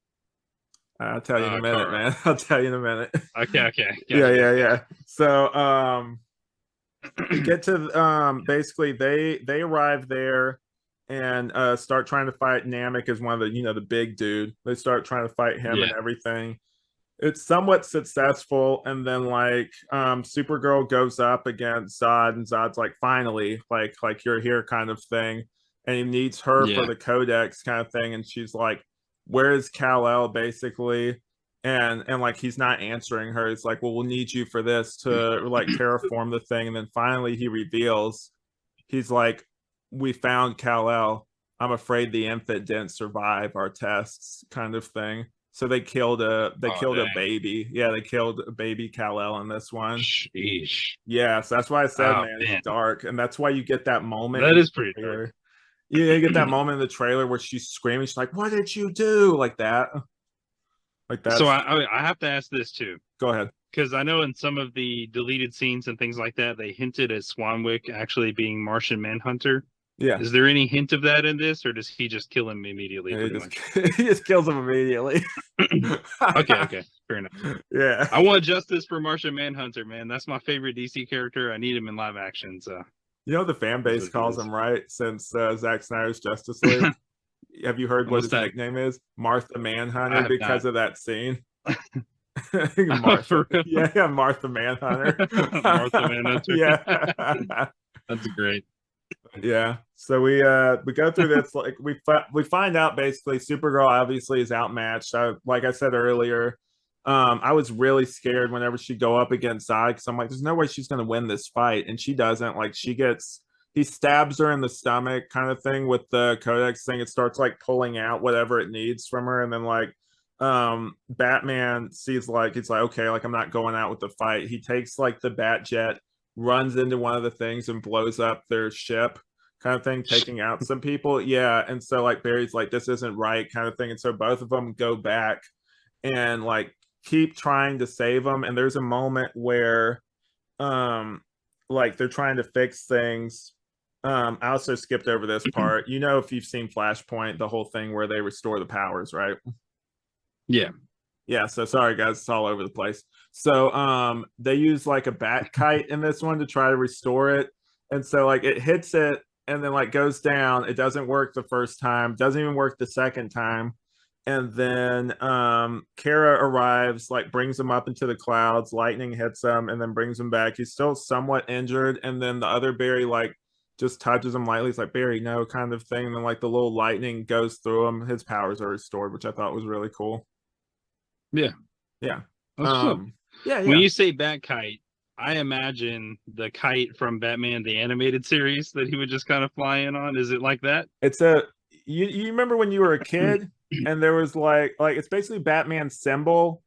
I'll tell you in a minute, Kara? man. I'll tell you in a minute. Okay. Yeah, Gotcha. yeah, yeah. So we get to basically they arrive there and start trying to fight Namek as one of the, you know, the big dude. They start trying to fight him and Yeah. everything. It's somewhat successful, and then like Supergirl goes up against Zod, and Zod's like, finally, like you're here kind of thing, and he needs her for Yeah. the codex kind of thing. And she's like, where is Kal-El basically? And like he's not answering her. It's like, well, we'll need you for this to like terraform the thing. And then finally he reveals, he's like, we found Kal-El, I'm afraid the infant didn't survive our tests kind of thing. So they Oh, killed a dang. baby. Yeah, they killed a baby Kal-El in this one. Sheesh. Yeah, so that's why I said, Oh man, it's man, dark, and that's why you get that moment in that the is pretty dark. trailer. Yeah, you get that moment in the trailer where she's screaming, she's like, "What did you do?" Like that. Like So that's. I have to ask this too, Go ahead. because I know in some of the deleted scenes and things like that, they hinted at Swanwick actually being Martian Manhunter. Yeah, Is there any hint of that in this, or does he just kill him immediately, yeah, he pretty just much? he just kills him immediately. Okay, fair enough. Yeah. I want justice for Martian Manhunter, man. That's my favorite DC character. I need him in live action, so You know the fan that's base what it calls is. him, right? Since Zack Snyder's Justice League. Have you heard what What's his that? nickname is? Martha I Manhunter, have because not. of that scene. Martha. For real? Yeah, Martha Manhunter. Martha Manhunter. Yeah. That's great. Yeah. So we go through this, like we find out basically Supergirl obviously is outmatched. Like I said earlier, I was really scared whenever she'd go up against Zod, because I'm like, there's no way she's gonna win this fight, and she doesn't. Like he stabs her in the stomach kind of thing with the codex thing. It starts like pulling out whatever it needs from her, and then like Batman sees, like, it's like, okay, like I'm not going out with the fight. He takes like the bat jet, runs into one of the things and blows up their ship kind of thing, taking out some people. Yeah. And so like Barry's like, this isn't right, kind of thing. And so both of them go back and like keep trying to save them. And there's a moment where like they're trying to fix things. I also skipped over this part. You know, if you've seen Flashpoint, the whole thing where they restore the powers, right? Yeah. Yeah, so sorry guys, it's all over the place. So they use like a bat kite in this one to try to restore it. And so like it hits it and then like goes down. It doesn't work the first time, doesn't even work the second time. And then Kara arrives, like brings him up into the clouds, lightning hits him and then brings him back. He's still somewhat injured, and then the other Barry like just touches him lightly. It's like, Barry, no, kind of thing. And then like the little lightning goes through him. His powers are restored, which I thought was really cool. Yeah. Yeah. Yeah. Yeah. When you say bat kite, I imagine the kite from Batman the animated series that he would just kind of fly in on. Is it like that? It's you remember when you were a kid and there was like it's basically Batman's symbol,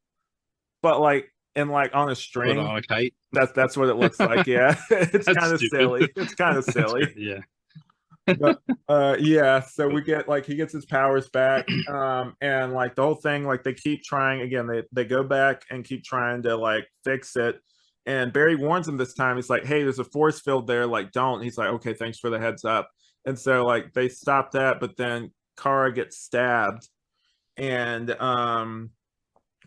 but like and like on a string. Put on a kite. That's what it looks like. Yeah. It's kind of silly. It's kind of silly. Yeah. But yeah, so we get like he gets his powers back, and like the whole thing, like they keep trying again, they go back and keep trying to like fix it. And Barry warns him this time. He's like, hey, there's a force field there, like don't. He's like, okay, thanks for the heads up. And so like they stop that, but then Kara gets stabbed, and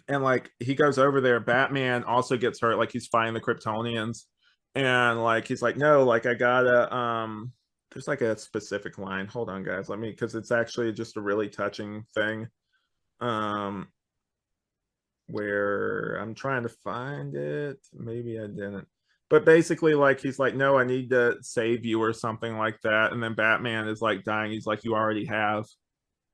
like he goes over there. Batman also gets hurt, like he's fighting the Kryptonians, and like he's like, no, like I gotta there's like a specific line. Hold on, guys. Let me, because it's actually just a really touching thing. Where I'm trying to find it. Maybe I didn't. But basically, like he's like, no, I need to save you or something like that. And then Batman is like dying. He's like, you already have,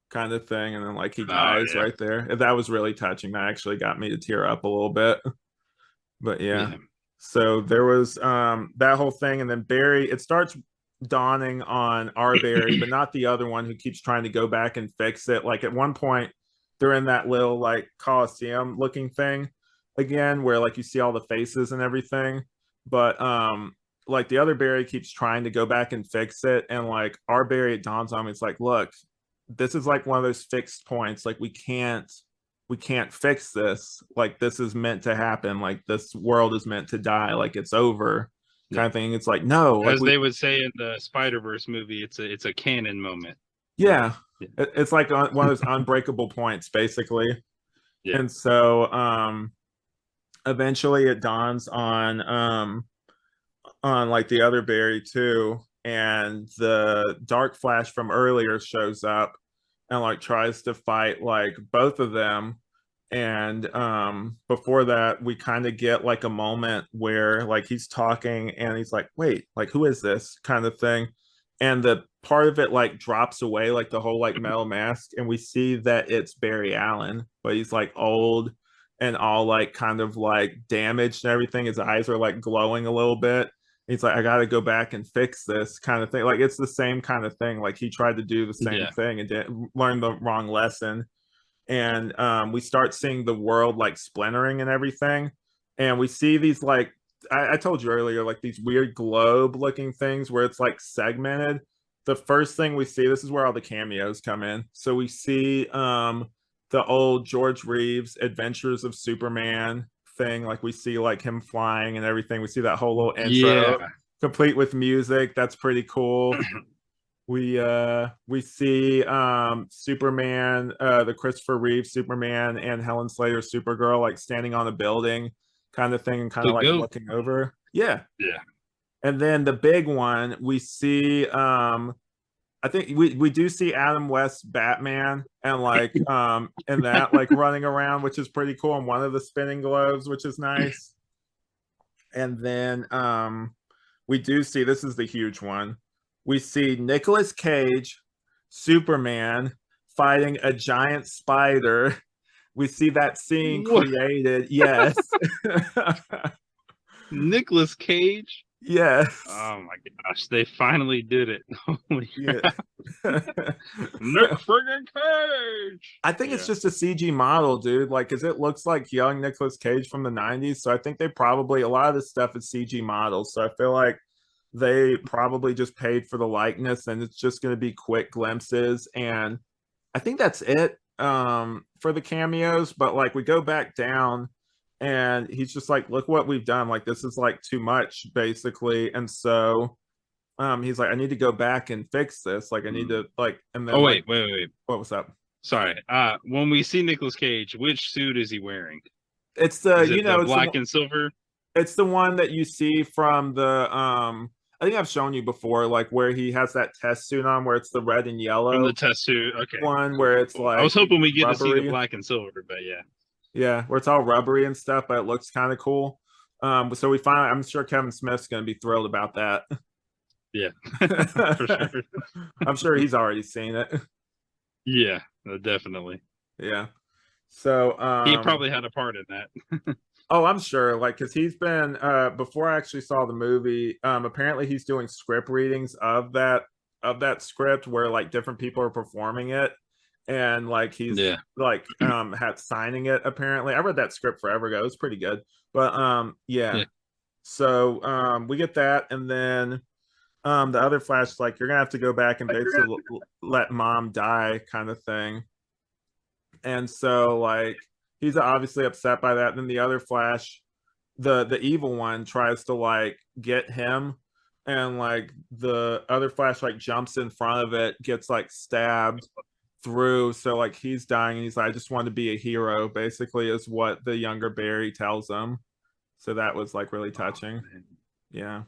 kind of thing. And then like he dies right there. That was really touching. That actually got me to tear up a little bit. But yeah. So there was that whole thing, and then Barry, it starts dawning on our Barry, but not the other one who keeps trying to go back and fix it. Like at one point, they're in that little like Coliseum looking thing again, where like you see all the faces and everything. But like the other Barry keeps trying to go back and fix it, and like our Barry, it dawns on me, it's like, look, this is like one of those fixed points. Like we can't fix this. Like this is meant to happen. Like this world is meant to die. Like it's over. Kind of thing. It's like, no, like as they would say in the Spider-Verse movie, it's a canon moment. Yeah. It's like one of those unbreakable points, basically. Yeah. And so eventually it dawns on like the other Barry too, and the Dark Flash from earlier shows up and like tries to fight like both of them. And before that, we kind of get like a moment where like he's talking and he's like, wait, like who is this, kind of thing. And the part of it like drops away, like the whole like metal mask, and we see that it's Barry Allen, but he's like old and all like kind of like damaged and everything. His eyes are like glowing a little bit. He's like, I gotta go back and fix this, kind of thing. Like it's the same kind of thing. Like he tried to do the same thing and learned the wrong lesson. And we start seeing the world like splintering and everything, and we see these like I told you earlier, like these weird globe looking things where it's like segmented. The first thing we see, this is where all the cameos come in. So we see the old George Reeves Adventures of Superman thing. Like we see like him flying and everything. We see that whole little intro complete with music. That's pretty cool. We see Superman, the Christopher Reeve Superman, and Helen Slater Supergirl like standing on a building kind of thing, and kind of like looking over. Yeah. And then the big one, we see I think we do see Adam West Batman, and like and that like running around, which is pretty cool, and one of the spinning globes, which is nice. And then we do see, this is the huge one, we see Nicolas Cage, Superman, fighting a giant spider. We see that scene created. Yes. Nicolas Cage? Yes. Oh my gosh, they finally did it. Holy crap. Nick friggin' Cage! I think it's just a CG model, dude. Like, because it looks like young Nicolas Cage from the 90s. So I think they probably, a lot of this stuff is CG models. So I feel like they probably just paid for the likeness, and it's just going to be quick glimpses. And I think that's it for the cameos. But like we go back down, and he's just like, "Look what we've done! Like this is like too much, basically." And so he's like, "I need to go back and fix this. Like I need to like." And then Oh like, wait. what was up? Sorry. When we see Nicolas Cage, which suit is he wearing? It's the Is it the it's black and silver? it's the one that you see from the I think I've shown you before, like where he has that test suit on, where it's the red and From yellow the test suit. Okay. one, Cool, where cool, it's cool. I like was hoping we get to see the rubbery. black and silver, but yeah. Yeah, where it's all rubbery and stuff, but it looks kind of cool. So we find, I'm sure Kevin Smith's going to be thrilled about that. Yeah, for sure. I'm sure he's already seen it. Yeah, definitely. Yeah. So He probably had a part in that. oh, I'm sure, like, because he's been before I actually saw the movie, apparently he's doing script readings of that script where like different people are performing it, and like he's Yeah. like had signing it. Apparently I read that script forever ago. It was pretty good. But yeah. Yeah. So we get that, and then the other Flash is like, you're gonna have to go back and basically let mom die, kind of thing. And so like he's obviously upset by that. Then the other Flash, the evil one, tries to like get him, and like the other Flash like jumps in front of it, gets like stabbed through. So like he's dying, and he's like, I just want to be a hero, basically, is what the younger Barry tells him. So that was like really touching. Yeah.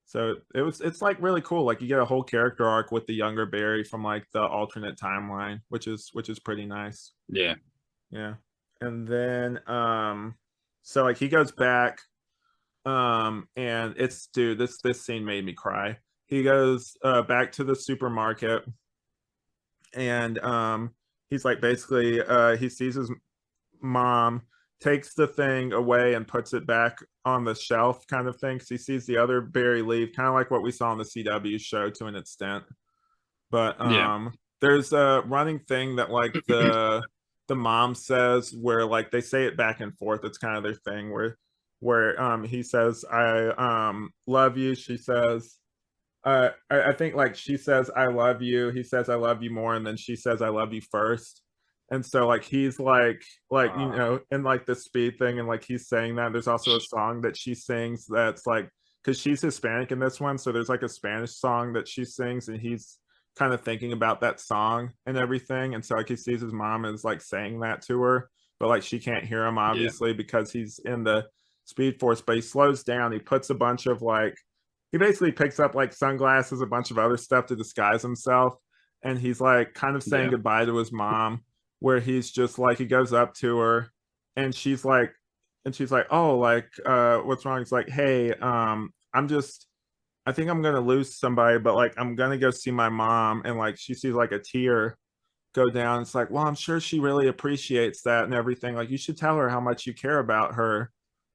So it's like really cool. Like you get a whole character arc with the younger Barry from like the alternate timeline, which is pretty nice. Yeah. Yeah. And then so like he goes back, and it's, dude, this scene made me cry. He goes back to the supermarket, and he's like, basically he sees his mom, takes the thing away and puts it back on the shelf, kind of thing, because he sees the other Barry leave, kind of like what we saw on the CW show to an extent. But Yeah. there's a running thing that like the mom says, where like they say it back and forth. It's kind of their thing, where he says, I love you. She says, I think like she says, I love you. He says, I love you more, and then she says, I love you first. And so like he's like in like the speed thing, and like he's saying that. There's also a song that she sings that's like, because she's Hispanic in this one, so there's like a Spanish song that she sings, and he's kind of thinking about that song and everything. And so like he sees his mom is like saying that to her, but like she can't hear him, obviously, because he's in the Speed Force. But he slows down. He puts a bunch of like, he basically picks up like sunglasses, a bunch of other stuff to disguise himself, and he's like kind of saying goodbye to his mom, where he's just like, he goes up to her, and she's like, oh, like what's wrong? He's like, hey, I'm just, I think I'm gonna lose somebody, but like I'm gonna go see my mom. And like she sees like a tear go down. It's like, well, I'm sure she really appreciates that and everything. Like you should tell her how much you care about her,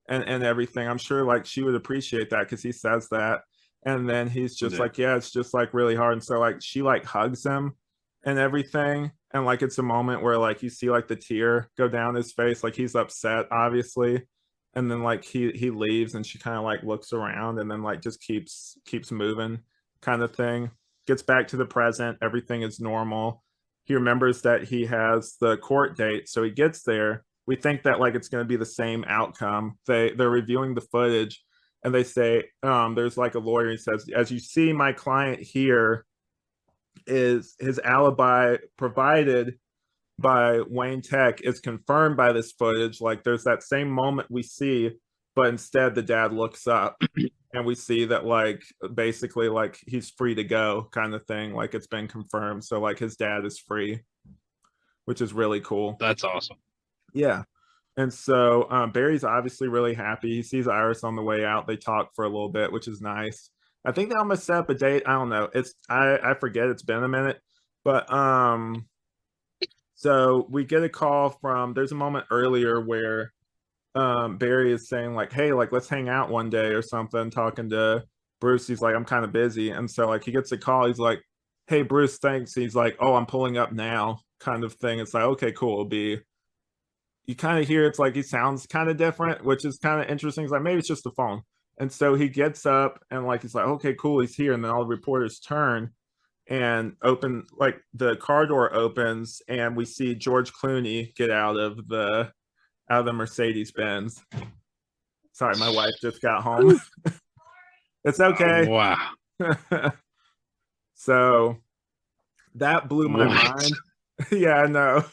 and everything. I'm sure like she would appreciate that, because he says that. And then he's just like, yeah, it's just like really hard. And so like she like hugs him and everything, and like it's a moment where like you see like the tear go down his face, like he's upset, obviously. And then like he leaves, and she kind of like looks around, and then like just keeps moving, kind of thing. Gets back to the present, everything is normal. He remembers that he has the court date, so he gets there. We think that like it's going to be the same outcome. They're reviewing the footage, and they say, there's like a lawyer. He says, as you see, my client here is his alibi provided by Wayne Tech is confirmed by this footage. Like there's that same moment we see, but instead the dad looks up, and we see that like basically like he's free to go, kind of thing. Like it's been confirmed. So like his dad is free, which is really cool. That's awesome. Yeah. And so Barry's obviously really happy. He sees Iris on the way out. They talk for a little bit, which is nice. I think they almost set up a date. I don't know. I forget. It's been a minute. But so we get a call from, there's a moment earlier where Barry is saying like, hey, like let's hang out one day or something, talking to Bruce. He's like, I'm kind of busy. And so like he gets a call. He's like, hey, Bruce, thanks. He's like, oh, I'm pulling up now, kind of thing. It's like, okay, cool. It'll be, you kind of hear it's like he sounds kind of different, which is kind of interesting. It's like maybe it's just the phone. And so he gets up and like he's like, okay, cool, he's here. And then all the reporters turn and open, like the car door opens and we see George Clooney get out of the Mercedes Benz. Sorry, my wife just got home. It's okay. Wow. So that blew my What? mind. Yeah, I know.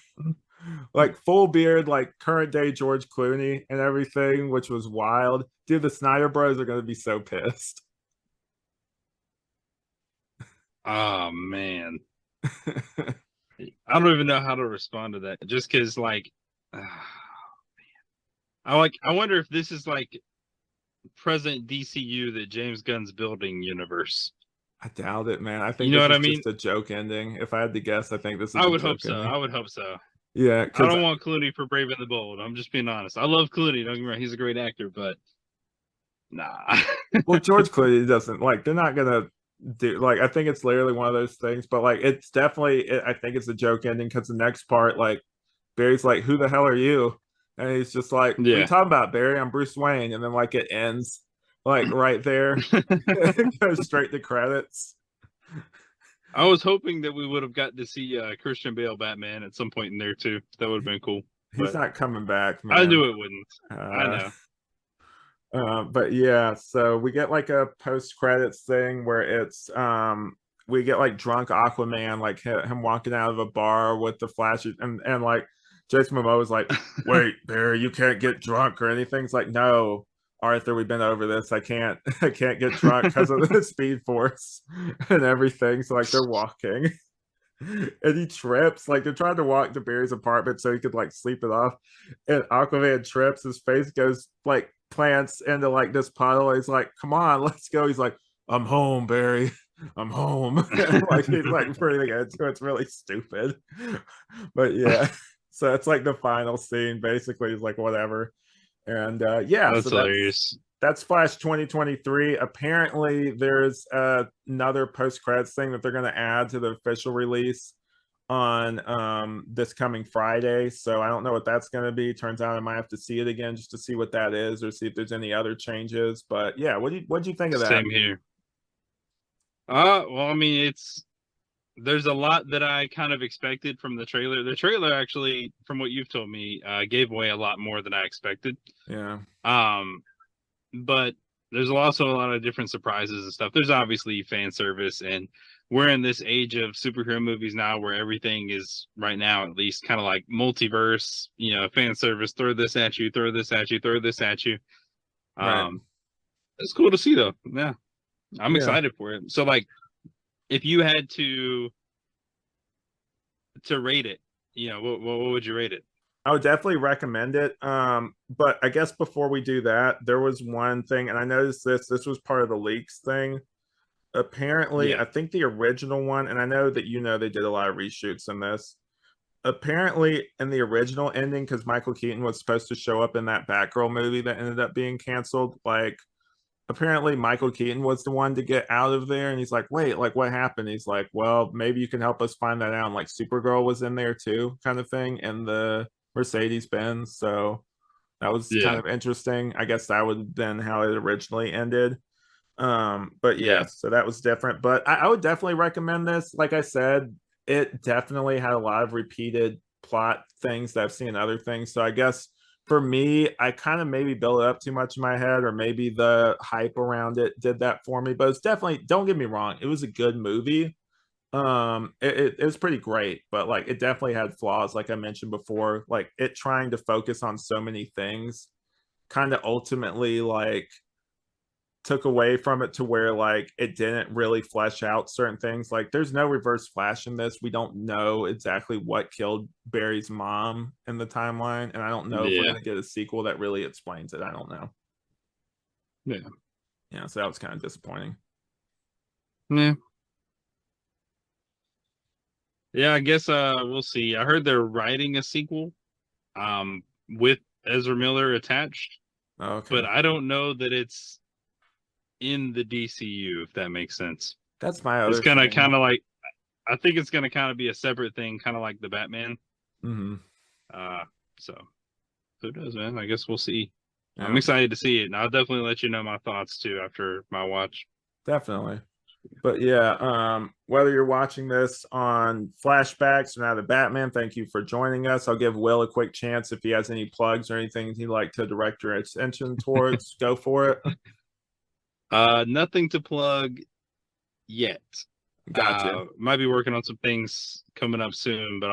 Like full beard, like current day George Clooney and everything, which was wild. Dude, the Snyder Bros are gonna be so pissed. Oh man. I don't even know how to respond to that. Just because, like, I wonder if this is like present DCU that James Gunn's building universe. I doubt it, man. I You think know this what I is mean? just a joke ending. If I had to guess, I think this is I a would joke hope so. ending. I would hope so. Yeah, I because don't want Clooney for Brave and the Bold. I'm just being honest. I love Clooney. Don't get me wrong. He's a great actor, but nah. well, George Clooney doesn't like. They're not gonna do like. I think it's literally one of those things. But like, it's definitely. I think it's a joke ending because the next part, like, Barry's like, "Who the hell are you?" And he's just like, "What are you Yeah. talking about, Barry? I'm Bruce Wayne." And then like it ends like right there. It goes straight to credits. I was hoping that we would have got to see Christian Bale Batman at some point in there too. That would have been cool. He's But not coming back, I man. knew it wouldn't. I Uh, know. but yeah, so we get like a post credits thing where it's we get like drunk Aquaman, like him walking out of a bar with the Flash, and like Jason Momoa is like, "Wait, Barry, you can't get drunk or anything." It's like, "No, Arthur, we've been over this. I can't, I can't get drunk because of the Speed Force and everything." So like they're walking. And he trips, like they're trying to walk to Barry's apartment so he could like sleep it off. And Aquaman trips, his face goes like plants into like this puddle. He's like, "Come on, let's go." He's like, "I'm home, Barry. I'm home." Like he's like breathing into it. It's really stupid. But yeah. So it's like the final scene, basically. He's like, whatever. And yeah, That's so hilarious. that's Flash 2023. Apparently, there's another post credits thing that they're going to add to the official release on this coming Friday. So I don't know what that's going to be. Turns out I might have to see it again just to see what that is or see if there's any other changes. But yeah, what do you think of that? Same here. Well, I mean, there's a lot that I kind of expected from the trailer. The trailer actually, from what you've told me, gave away a lot more than I expected. Yeah. Um, but there's also a lot of different surprises and stuff. There's obviously fan service, and we're in this age of superhero movies now where everything is right now at least kind of like multiverse, fan service, throw this at you, throw this at you, throw this at you. Right. It's cool to see though. Yeah. I'm Yeah. excited for it. So like if you had to rate it, what would you rate it? I would definitely recommend it. But I guess before we do that, there was one thing, and I noticed this was part of the leaks thing. Apparently, Yeah. I think the original one, and I know that they did a lot of reshoots in this. Apparently, in the original ending, because Michael Keaton was supposed to show up in that Batgirl movie that ended up being canceled, like apparently Michael Keaton was the one to get out of there, and he's like, "Wait, like what happened?" He's like, "Well, maybe you can help us find that out." And like Supergirl was in there too, kind of thing, in the Mercedes Benz. So that was kind Yeah. of interesting. I guess that would have been how it originally ended. But Yeah. yes, so that was different. But I would definitely recommend this. Like I said, it definitely had a lot of repeated plot things that I've seen in other things. So I guess for me, I kind of maybe built it up too much in my head, or maybe the hype around it did that for me. But it's definitely, don't get me wrong, it was a good movie. It was pretty great, but like it definitely had flaws, like I mentioned before. Like it trying to focus on so many things kind of ultimately like took away from it to where like it didn't really flesh out certain things. Like there's no reverse flash in this. We don't know exactly what killed Barry's mom in the timeline, and I don't know if we're Yeah. gonna get a sequel that really explains it. I don't know. Yeah. Yeah, so that was kind of disappointing. Yeah. Yeah, I guess we'll see. I heard they're writing a sequel with Ezra Miller attached, Okay, but I don't know that it's in the DCU, if that makes sense. that's my It's other gonna thing. kind of like I think it's gonna kind of be a separate thing, kind of like the Batman. Hmm. Uh so who knows, man? I guess we'll see. I'm excited to see it, and I'll definitely let you know my thoughts too after my watch. Definitely. But yeah, whether you're watching this on Flashbacks or now the Batman, thank you for joining us. I'll give Will a quick chance if he has any plugs or anything he'd like to direct your attention towards. Go for it. Nothing to plug yet. Gotcha. Might be working on some things coming up soon, but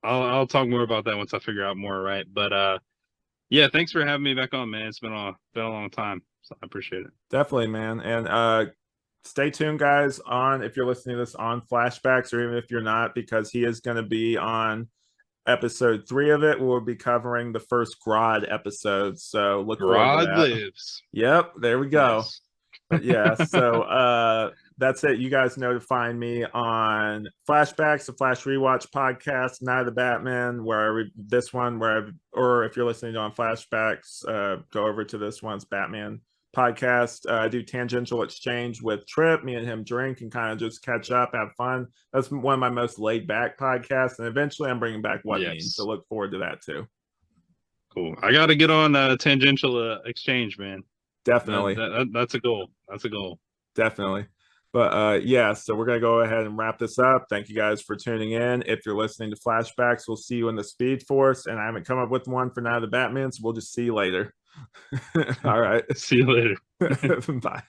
I'll talk more about that once I figure out more, right? But yeah, thanks for having me back on, man. It's been a long time, so I appreciate it. Definitely, man. And stay tuned, guys, on if you're listening to this on Flashbacks, or even if you're not, because he is going to be on episode 3 of it. We'll be covering the first Grodd episode, so look forward to Grodd that. lives. Yep, there we go. Nice. But yeah, so that's it. You guys know to find me on Flashbacks, the Flash Rewatch podcast, Night of the Batman, wherever this one, wherever, or if you're listening on Flashbacks, go over to this one's Batman podcast. I do Tangential Exchange with Trip. Me and him drink and kind of just catch up, have fun. That's one of my most laid back podcasts, and eventually I'm bringing back What Means, so look forward to that too. Cool. I got to get on Tangential Exchange, man. Definitely. That's a goal. That's a goal. Definitely. But yeah, so we're going to go ahead and wrap this up. Thank you guys for tuning in. If you're listening to Flashbacks, we'll see you in the Speed Force. And I haven't come up with one for now the Batman, so we'll just see you later. All right. See you later. Bye.